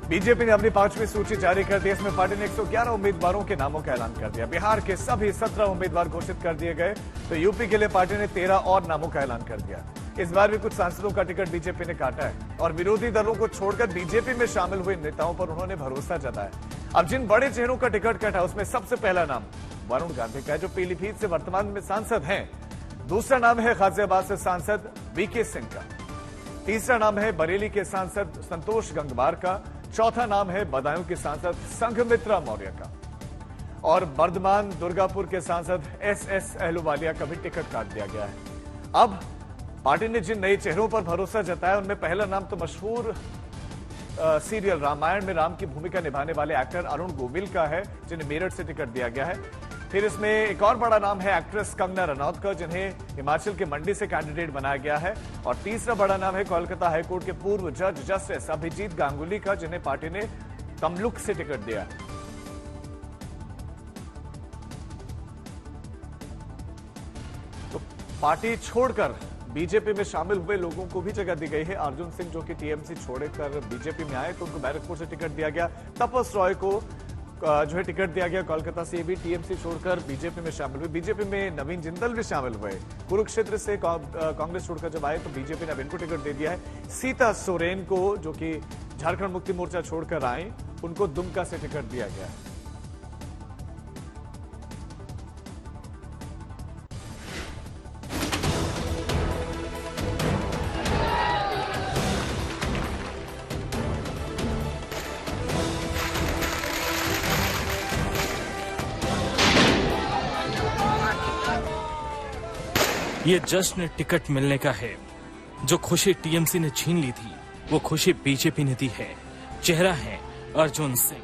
BJP ने अपनी 5वीं सूची जारी कर दी। इसमें पार्टी ने 111 उम्मीदवारों के नामों का ऐलान कर दिया। बिहार के सभी 17 उम्मीदवार घोषित कर दिए गए, तो यूपी के लिए पार्टी ने 13 और नामों का ऐलान कर दिया। इस बार भी कुछ सांसदों का टिकट बीजेपी ने काटा है और विरोधी दलों को छोड़कर बीजेपी में शामिल हुए नेताओं पर उन्होंने भरोसा जताया। अब जिन बड़े चेहरों का टिकट कटा, उसमें सबसे पहला नाम वरुण गांधी का है, जो पीलीभीत से वर्तमान में सांसद हैं। दूसरा नाम है गाजियाबाद से सांसद वीके सिंह का। तीसरा नाम है बरेली के सांसद संतोष गंगवार का। चौथा नाम है बदायूं के सांसद संघमित्रा मौर्य का। और बर्धमान दुर्गापुर के सांसद एस अहलूवालिया का भी टिकट काट दिया गया है। अब पार्टी ने जिन नए चेहरों पर भरोसा जताया, उनमें पहला नाम तो मशहूर सीरियल रामायण में राम की भूमिका निभाने वाले एक्टर अरुण गोविल का है, जिन्हें मेरठ से टिकट दिया गया है। फिर इसमें एक और बड़ा नाम है एक्ट्रेस कंगना रनौत का, जिन्हें हिमाचल के मंडी से कैंडिडेट बनाया गया है। और तीसरा बड़ा नाम है कोलकाता हाईकोर्ट के पूर्व जज जस्टिस अभिजीत गांगुली का, जिन्हें पार्टी ने तमलुक से टिकट दिया है। तो पार्टी छोड़कर बीजेपी में शामिल हुए लोगों को भी जगह दी गई है। अर्जुन सिंह जो कि टीएमसी छोड़कर बीजेपी में आए, तो उनको बैरकपुर से टिकट दिया गया। तपस रॉय को जो है टिकट दिया गया कोलकाता से, भी टीएमसी छोड़कर बीजेपी में शामिल हुए। बीजेपी में नवीन जिंदल भी शामिल हुए। कुरुक्षेत्र से कांग्रेस छोड़कर जब आए, तो बीजेपी ने अब इनको टिकट दे दिया है। सीता सोरेन को, जो कि झारखंड मुक्ति मोर्चा छोड़कर आए, उनको दुमका से टिकट दिया गया है। ये जश्न टिकट मिलने का है। जो खुशी टीएमसी ने छीन ली थी, वो खुशी बीजेपी ने दी है। चेहरा है अर्जुन सिंह।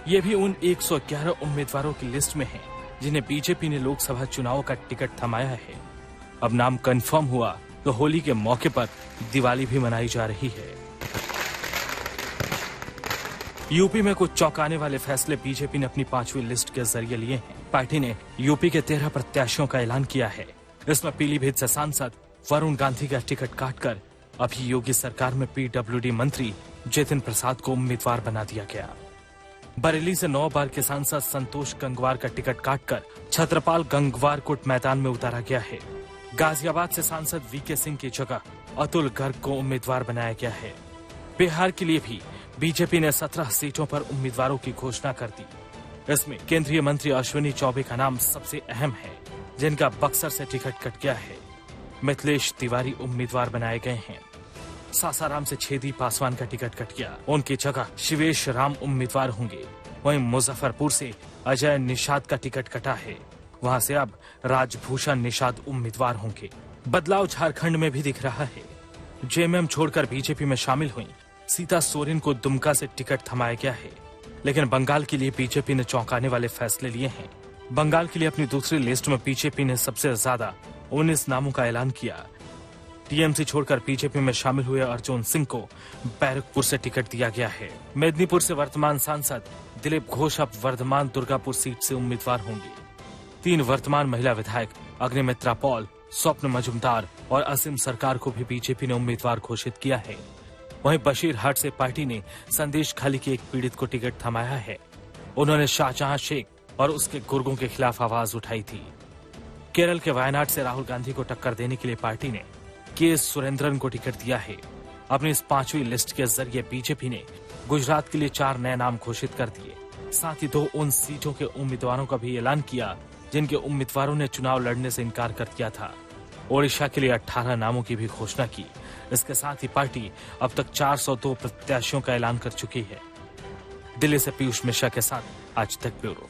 ये भी उन 111 उम्मीदवारों की लिस्ट में है, जिन्हें बीजेपी ने लोकसभा चुनाव का टिकट थमाया है। अब नाम कंफर्म हुआ तो होली के मौके पर दिवाली भी मनाई जा रही है। यूपी में कुछ चौंकाने वाले फैसले बीजेपी ने अपनी 5वीं लिस्ट के जरिए लिए हैं। पार्टी ने यूपी के 13 प्रत्याशियों का ऐलान किया है। इसमें पीलीभीत से सांसद वरुण गांधी का टिकट काटकर अभी योगी सरकार में पीडब्ल्यूडी मंत्री जितिन प्रसाद को उम्मीदवार बना दिया गया। बरेली से 9 बार के सांसद संतोष गंगवार का टिकट काटकर छत्रपाल गंगवार को मैदान में उतारा गया है। गाजियाबाद से सांसद वीके सिंह की जगह अतुल गर्ग को उम्मीदवार बनाया गया है। बिहार के लिए भी बीजेपी ने 17 सीटों पर उम्मीदवारों की घोषणा कर दी। इसमें केंद्रीय मंत्री अश्विनी चौबे का नाम सबसे अहम है, जिनका बक्सर से टिकट कट गया है। मिथिलेश तिवारी उम्मीदवार बनाए गए हैं। सासाराम से छेदी पासवान का टिकट कट गया, उनकी जगह शिवेश राम उम्मीदवार होंगे। वहीं मुजफ्फरपुर से अजय निषाद का टिकट कटा है, वहां से अब राजभूषण निषाद उम्मीदवार होंगे। बदलाव झारखंड में भी दिख रहा है। जेएमएम छोड़कर बीजेपी में शामिल हुई सीता सोरेन को दुमका से टिकट थमाया गया है। लेकिन बंगाल के लिए बीजेपी ने चौंकाने वाले फैसले लिए हैं। बंगाल के लिए अपनी दूसरी लिस्ट में बीजेपी ने सबसे ज्यादा 19 नामों का ऐलान किया। टीएमसी छोड़कर बीजेपी में शामिल हुए अर्जुन सिंह को बैरकपुर से टिकट दिया गया है। मेदिनीपुर से वर्तमान सांसद दिलीप घोष अब वर्धमान दुर्गापुर सीट से उम्मीदवार होंगे। 3 वर्तमान महिला विधायक अग्निमित्रा पॉल, स्वप्न मजुमदार और असीम सरकार को भी बीजेपी ने उम्मीदवार घोषित किया है। वहीं बशीरहाट से पार्टी ने संदेश खाली के एक पीड़ित को टिकट थमाया है। उन्होंने शाहजहां शेख और उसके गुर्गों के खिलाफ आवाज उठाई थी। केरल के वायनाड से राहुल गांधी को टक्कर देने के लिए पार्टी ने के सुरेंद्रन को टिकट दिया है। अपनी इस 5वीं लिस्ट के जरिए बीजेपी ने गुजरात के लिए 4 नए नाम घोषित कर दिए। साथ ही 2 उन सीटों के उम्मीदवारों का भी ऐलान किया जिनके उम्मीदवारों ने चुनाव लड़ने से इनकार कर दिया था। ओडिशा के लिए 18 नामों की भी घोषणा की। इसके साथ ही पार्टी अब तक 402 प्रत्याशियों का ऐलान कर चुकी है। दिल्ली से पीयूष मिश्रा के साथ आज तक ब्यूरो।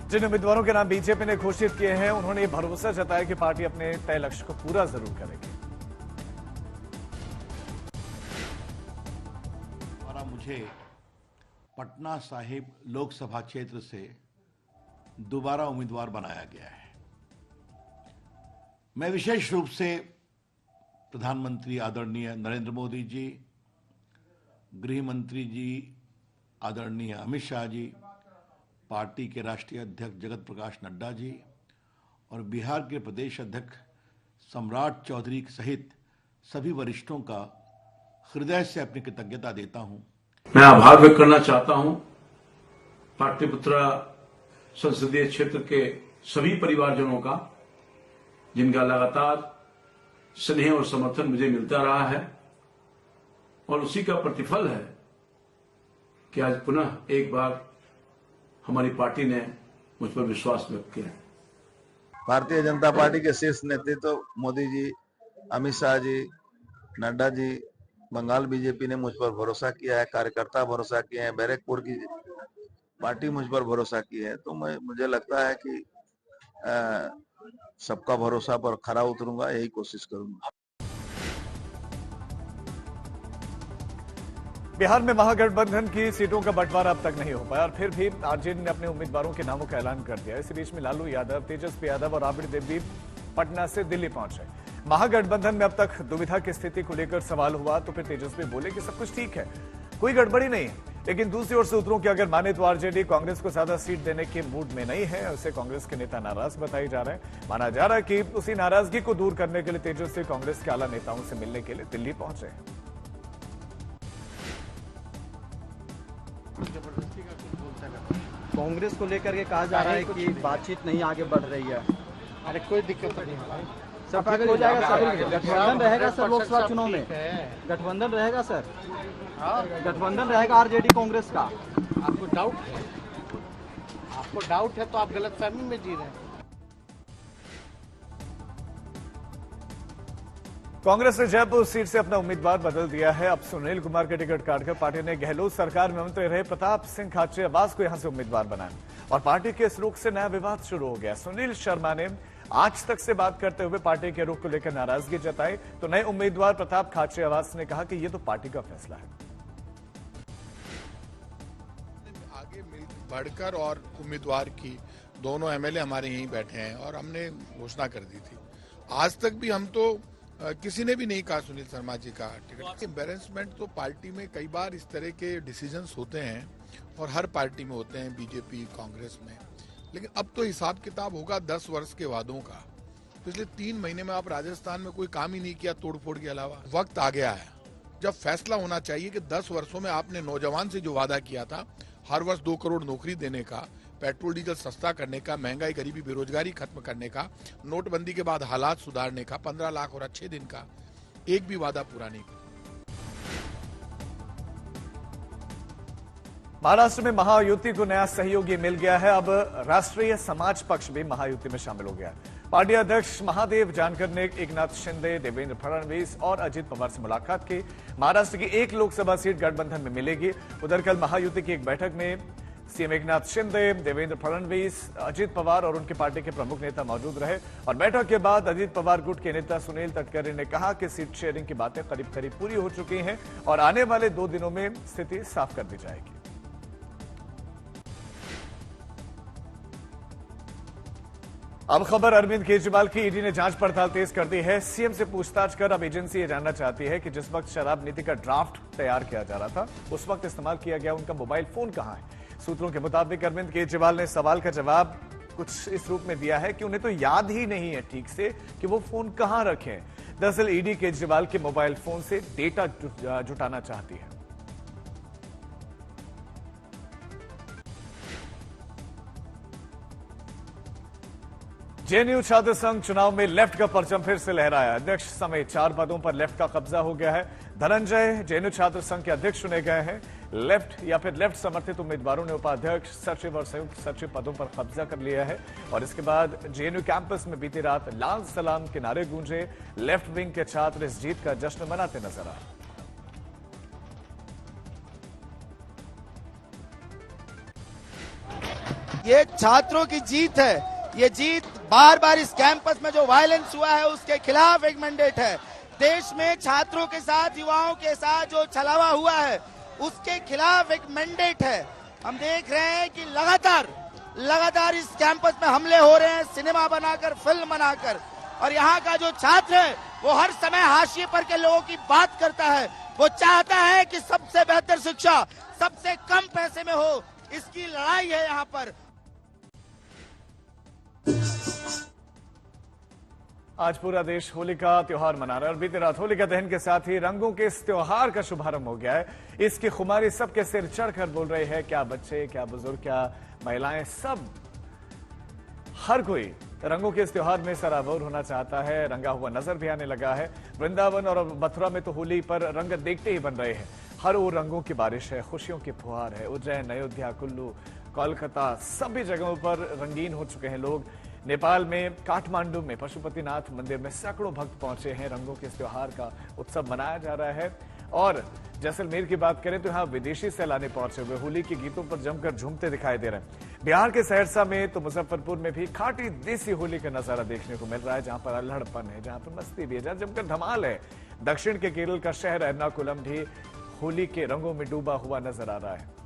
जिन उम्मीदवारों के नाम बीजेपी ने घोषित किए हैं, उन्होंने भरोसा जताया कि पार्टी अपने तय लक्ष्य को पूरा जरूर करेगी। और मुझे पटना साहिब लोकसभा क्षेत्र से दोबारा उम्मीदवार बनाया गया है। मैं विशेष रूप से प्रधानमंत्री आदरणीय नरेंद्र मोदी जी, गृह मंत्री जी आदरणीय अमित शाह जी, पार्टी के राष्ट्रीय अध्यक्ष जगत प्रकाश नड्डा जी और बिहार के प्रदेश अध्यक्ष सम्राट चौधरी सहित सभी वरिष्ठों का हृदय से अपनी कृतज्ञता देता हूं। मैं आभार व्यक्त करना चाहता हूं पाटलिपुत्रा संसदीय क्षेत्र के सभी परिवारजनों का, जिनका लगातार स्नेह और समर्थन मुझे मिलता रहा है, और उसी का प्रतिफल है कि आज पुनः एक बार हमारी पार्टी ने मुझ पर विश्वास व्यक्त किया। भारतीय जनता पार्टी के शीर्ष नेतृत्व मोदी जी, अमित शाह जी, नड्डा जी, बंगाल बीजेपी ने मुझ पर भरोसा किया है, कार्यकर्ता भरोसा किए हैं, बैरकपुर की पार्टी मुझ पर भरोसा की है। तो मुझे लगता है कि सबका भरोसा पर खरा उतरूंगा, यही कोशिश करूंगा। बिहार में महागठबंधन की सीटों का बंटवारा अब तक नहीं हो पाया और फिर भी आरजेडी ने अपने उम्मीदवारों के नामों का ऐलान कर दिया। इसी बीच में लालू यादव, तेजस्वी यादव और राबड़ी देवी पटना से दिल्ली पहुंचे। महागठबंधन में अब तक दुविधा की स्थिति को लेकर सवाल हुआ तो फिर तेजस्वी बोले कि सब कुछ ठीक है, कोई गड़बड़ी नहीं है। लेकिन दूसरी ओर सूत्रों की अगर माने तो आरजेडी कांग्रेस को ज्यादा सीट देने के मूड में नहीं है। उसे कांग्रेस के नेता नाराज बताए जा रहे हैं। माना जा रहा है कि उसी नाराजगी को दूर करने के लिए तेजस्वी कांग्रेस के आला नेताओं से मिलने के लिए दिल्ली पहुंचे। कांग्रेस को लेकर के कहा जा रहा है कि बातचीत नहीं आगे बढ़ रही है। अरे कोई दिक्कत नहीं है, सब ठीक हो जाएगा सर। गठबंधन रहेगा सर, लोकसभा चुनाव में गठबंधन रहेगा सर, गठबंधन रहेगा आरजेडी कांग्रेस का। आपको डाउट है, आपको डाउट है तो आप गलतफहमी में जी रहे हैं। कांग्रेस ने जयपुर सीट से अपना उम्मीदवार बदल दिया है। अब सुनील कुमार के टिकट काटकर पार्टी ने गहलोत सरकार में मंत्री रहे प्रताप सिंह खाचरियावास को यहां से उम्मीदवार बनाया और पार्टी के इस रुख से नया विवाद शुरू हो गया। सुनील शर्मा ने आज तक से बात करते हुए पार्टी के रुख को लेकर नाराजगी जताई तो नए उम्मीदवार प्रताप खाचरियावास ने कहा कि यह तो पार्टी का फैसला है। आगे बढ़कर और उम्मीदवार की दोनों एमएलए हमारे यहीं बैठे हैं और हमने घोषणा कर दी थी। आज तक भी हम तो किसी ने भी नहीं कहा सुनील शर्मा जी का टिकट। एम्बेरसमेंट तो पार्टी में कई बार इस तरह के डिसीजंस होते हैं और हर पार्टी में होते हैं, बीजेपी कांग्रेस में, लेकिन अब तो हिसाब किताब होगा 10 वर्ष के वादों का। पिछले 3 महीने में आप राजस्थान में कोई काम ही नहीं किया तोड़फोड़ के अलावा। वक्त आ गया है जब फैसला होना चाहिए कि 10 वर्षों में आपने नौजवान से जो वादा किया था, हर वर्ष 2 करोड़ नौकरी देने का, पेट्रोल डीजल सस्ता करने का, महंगाई गरीबी बेरोजगारी खत्म करने का, नोटबंदी के बाद हालात सुधारने का, 15 लाख और अच्छे दिन का, एक भी वादा पूरा नहीं किया। महाराष्ट्र में महायुति को नया सहयोगी मिल गया है। अब राष्ट्रीय समाज पक्ष भी महायुति में शामिल हो गया है। पार्टी अध्यक्ष महादेव जानकर ने एकनाथ शिंदे, देवेंद्र फडणवीस और अजित पवार से मुलाकात की। महाराष्ट्र की 1 लोकसभा सीट गठबंधन में मिलेगी। उधर कल महायुति की एक बैठक में सीएम एकनाथ शिंदे, देवेंद्र फडणवीस, अजित पवार और उनकी पार्टी के प्रमुख नेता मौजूद रहे और बैठक के बाद अजित पवार गुट के नेता सुनील तटकरे ने कहा कि सीट शेयरिंग की बातें करीब करीब पूरी हो चुकी हैं और आने वाले 2 दिनों में स्थिति साफ कर दी जाएगी। अब खबर अरविंद केजरीवाल की। ईडी ने जांच पड़ताल तेज कर दी है। सीएम से पूछताछ कर अब एजेंसी ये जानना चाहती है कि जिस वक्त शराब नीति का ड्राफ्ट तैयार किया जा रहा था उस वक्त इस्तेमाल किया गया उनका मोबाइल फोन कहां है। सूत्रों के मुताबिक अरविंद केजरीवाल ने सवाल का जवाब कुछ इस रूप में दिया है कि उन्हें तो याद ही नहीं है ठीक से कि वो फोन कहां रखें। दरअसल ईडी केजरीवाल के मोबाइल फोन से डेटा जुटाना चाहती है। जेएनयू छात्र संघ चुनाव में लेफ्ट का परचम फिर से लहराया। अध्यक्ष समेत 4 पदों पर लेफ्ट का कब्जा हो गया है। धनंजय जेएनयू छात्र संघ के अध्यक्ष चुने गए हैं। लेफ्ट या फिर लेफ्ट समर्थित उम्मीदवारों ने उपाध्यक्ष, सचिव और संयुक्त सचिव पदों पर कब्जा कर लिया है और इसके बाद जेएनयू कैंपस में बीती रात लाल सलाम के नारे गूंजे। लेफ्ट विंग के छात्र इस जीत का जश्न मनाते नजर आए। ये छात्रों की जीत है। ये जीत बार बार इस कैंपस में जो वायलेंस हुआ है उसके खिलाफ एक मैंडेट है। देश में छात्रों के साथ, युवाओं के साथ जो छलावा हुआ है उसके खिलाफ एक मैंडेट है। हम देख रहे हैं कि लगातार इस कैंपस में हमले हो रहे हैं, सिनेमा बनाकर, फिल्म बनाकर, और यहाँ का जो छात्र है वो हर समय हाशिए पर के लोगों की बात करता है। वो चाहता है कि सबसे बेहतर शिक्षा सबसे कम पैसे में हो। इसकी लड़ाई है यहाँ पर। आज पूरा देश होली का त्योहार मना रहा है और बीती रात होलिका दहन के साथ ही रंगों के इस त्योहार का शुभारंभ हो गया है। इसकी खुमारी सबके सिर चढ़कर बोल रहे हैं, क्या बच्चे, क्या बुजुर्ग, क्या महिलाएं, सब हर कोई रंगों के इस त्योहार में सराबोर होना चाहता है। रंगा हुआ नजर भी आने लगा है। वृंदावन और मथुरा में तो होली पर रंग देखते ही बन रहे हैं। हर ओर रंगों की बारिश है, खुशियों की फुहार है। उज्जैन, अयोध्या, कुल्लू, कोलकाता सभी जगहों पर रंगीन हो चुके हैं लोग। नेपाल में काठमांडू में पशुपतिनाथ मंदिर में सैकड़ों भक्त पहुंचे हैं। रंगों के इस त्योहार का उत्सव मनाया जा रहा है। और जैसलमेर की बात करें तो यहाँ विदेशी सैलानी पहुंचे हुए होली के गीतों पर जमकर झूमते दिखाई दे रहे हैं। बिहार के सहरसा में तो मुजफ्फरपुर में भी खाटी देसी होली का नजारा देखने को मिल रहा है, जहां पर अल्हड़पन है, जहां पर मस्ती भी है, जहां जमकर धमाल है। दक्षिण के केरल का शहर एर्नाकुलम भी होली के रंगों में डूबा हुआ नजर आ रहा है।